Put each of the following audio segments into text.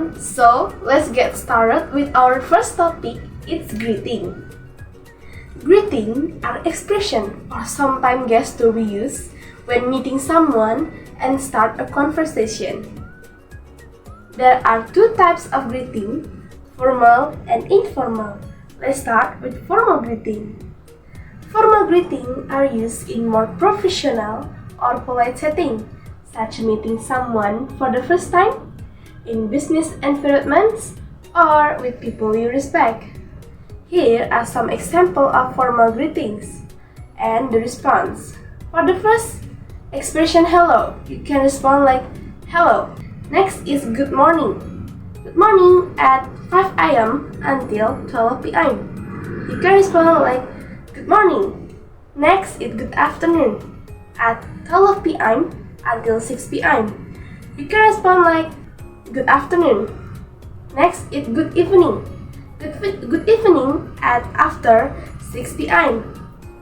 everyone! So, let's get started with our first topic, it's greeting. Greeting are expressions or sometimes gestures we use when meeting someone and start a conversation. There are two types of greeting, formal and informal. Let's start with formal greeting. Formal greeting are used in more professional or polite setting, such as meeting someone for the first time, in business environments, or with people you respect. Here are some examples of formal greetings and the response. For the first expression hello, you can respond like hello. Next is good morning. Good morning at 5 a.m. until 12 p.m. You can respond like good morning. Next is good afternoon at 12 p.m. until 6 p.m. You can respond like good afternoon. Next is good evening. Good evening at after 6 p.m.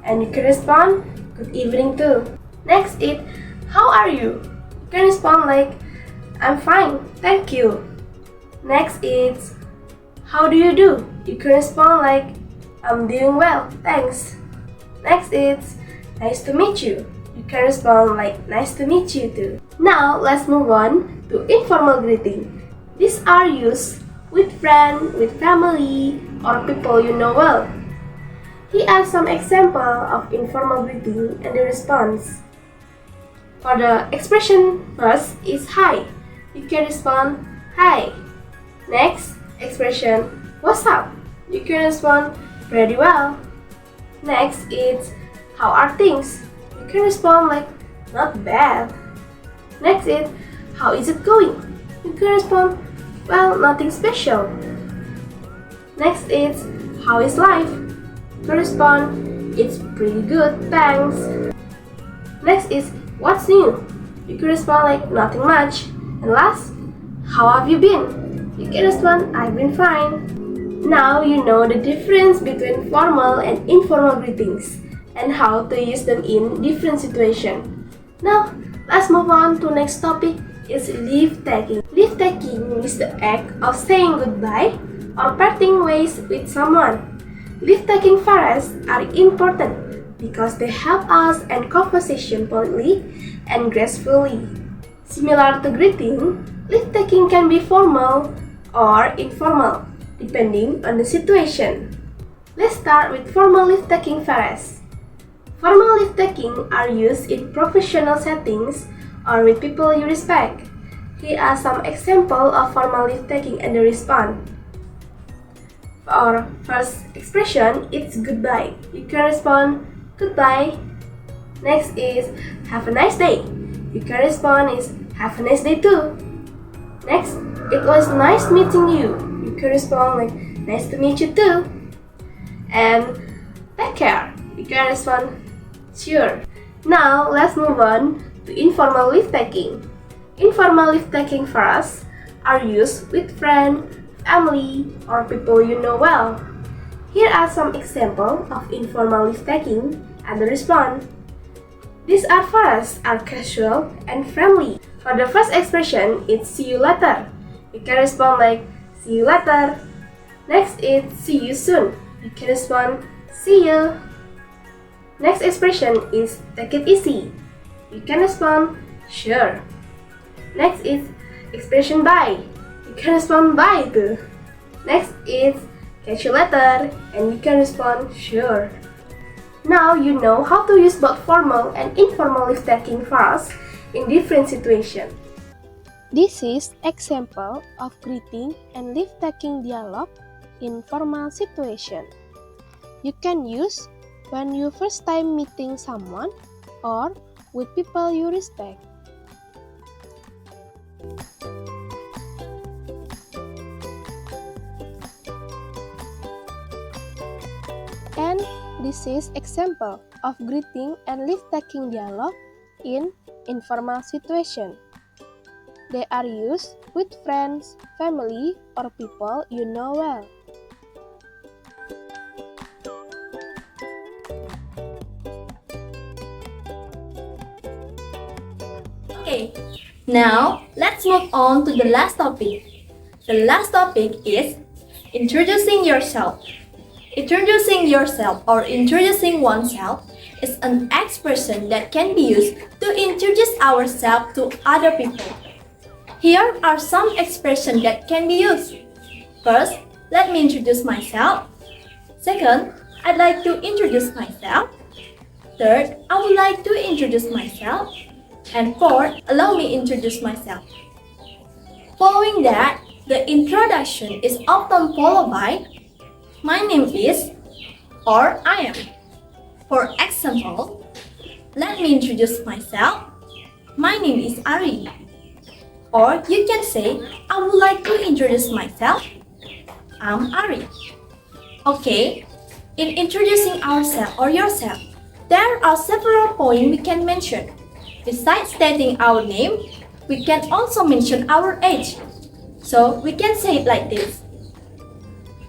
And you can respond good evening too. Next is how are you? You can respond like I'm fine, thank you. Next is how do you do? You can respond like I'm doing well, thanks. Next is nice to meet you. You can respond like nice to meet you too. Now let's move on to informal greeting. These are used with friends, with family, or people you know well. Here are some examples of informal greeting and the response. For the expression first is hi. You can respond hi. Next expression what's up? You can respond pretty well. Next is how are things? You can respond like not bad. Next is how is it going? You can respond well, nothing special. Next is how is life? You can respond it's pretty good, thanks. Next is what's new? You can respond like nothing much. And last, how have you been? You can respond I've been fine. Now you know the difference between formal and informal greetings and how to use them in different situations. Now, let's move on to next topic is leave taking. Leave taking is the act of saying goodbye or parting ways with someone. Leave taking phrases are important because they help us end conversation politely and gracefully. Similar to greeting, leave taking can be formal or informal, depending on the situation. Let's start with formal leave-taking phrases. Formal leave-taking are used in professional settings or with people you respect. Here are some examples of formal leave-taking and the response. For first expression, it's goodbye. You can respond goodbye. Next is have a nice day. You can respond is have a nice day too. Next, it was nice meeting you. You can respond like nice to meet you too. And take care. You can respond sure. Now let's move on to informal leave taking. Informal leave taking phrases are used with friends, family, or people you know well. Here are some examples of informal leave taking and the response. These are phrases are casual and friendly. For the first expression, it's see you later. You can respond like see you later. Next is see you soon. You can respond see you. Next expression is take it easy. You can respond sure. Next is expression bye. You can respond bye too. Next is catch you later and you can respond sure. Now you know how to use both formal and informal leave-taking phrases in different situations. This is example of greeting and leave-taking dialogue in formal situation. You can use when you first time meeting someone or with people you respect. And this is example of greeting and leave-taking dialogue in informal situation. They are used with friends, family, or people you know well. Okay, now let's move on to the last topic. The last topic is introducing yourself. Introducing yourself or introducing oneself is an expression that can be used to introduce ourselves to other people. Here are some expressions that can be used. First, let me introduce myself. Second, I'd like to introduce myself. Third, I would like to introduce myself. And fourth, allow me introduce myself. Following that, the introduction is often followed by my name is or I am. For example, let me introduce myself. My name is Ari. Or you can say, I would like to introduce myself. I'm Ari. Okay, in introducing ourselves or yourself, there are several points we can mention. Besides stating our name, we can also mention our age. So we can say it like this.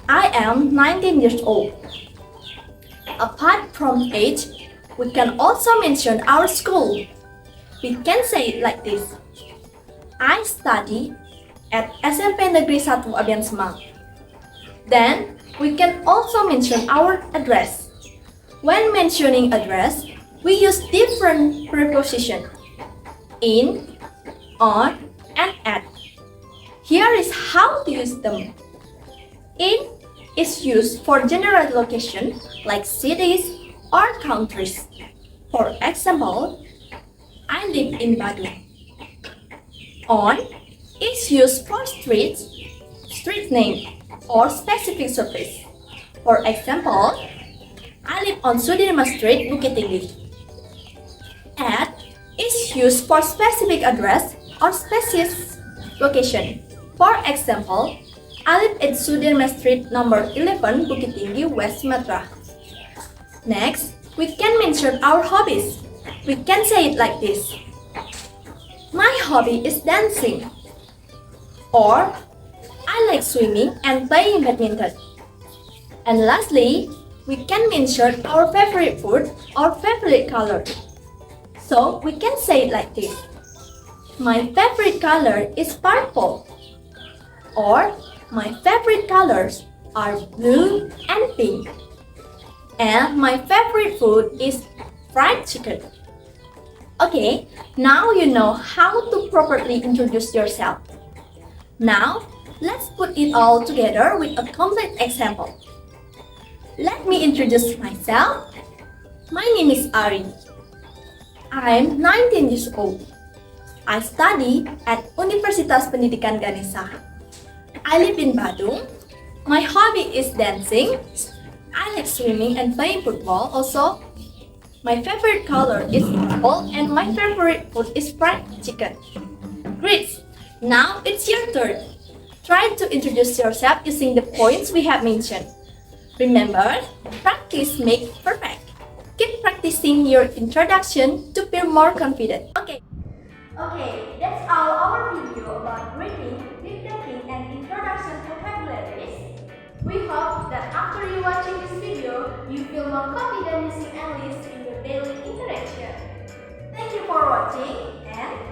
I am 19 years old. Apart from age, we can also mention our school. We can say it like this. I study at SMP Negeri 1 Abian Semang. Then, we can also mention our address. When mentioning address, we use different prepositions. In, on, and at. Here is how to use them. In is used for general location like cities or countries. For example, I live in Badung. On is used for streets, street name, or specific surface. For example, I live on Sudirman Street, Bukit Tinggi. At is used for specific address or specific location. For example, I live at Sudirman Street number 11, Bukit Tinggi, West Sumatra. Next, we can mention our hobbies. We can say it like this. My hobby is dancing. Or, I like swimming and playing badminton. And lastly, we can mention our favorite food or favorite color. So, we can say it like this. My favorite color is purple. Or, my favorite colors are blue and pink. And my favorite food is fried chicken. Okay, now you know how to properly introduce yourself. Now, let's put it all together with a complete example. Let me introduce myself. My name is Ari. I'm 19 years old. I study at Universitas Pendidikan Ganesha. I live in Badung. My hobby is dancing. I like swimming and playing football also. My favorite color is purple and my favorite food is fried chicken. Great! Now it's your turn. Try to introduce yourself using the points we have mentioned. Remember, practice makes perfect. Keep practicing your introduction to feel more confident. Okay, that's all our video about greeting, dictating, and introduction vocabularies. We hope that after you watching this video, you feel more confident using English in your daily interaction. Thank you for watching and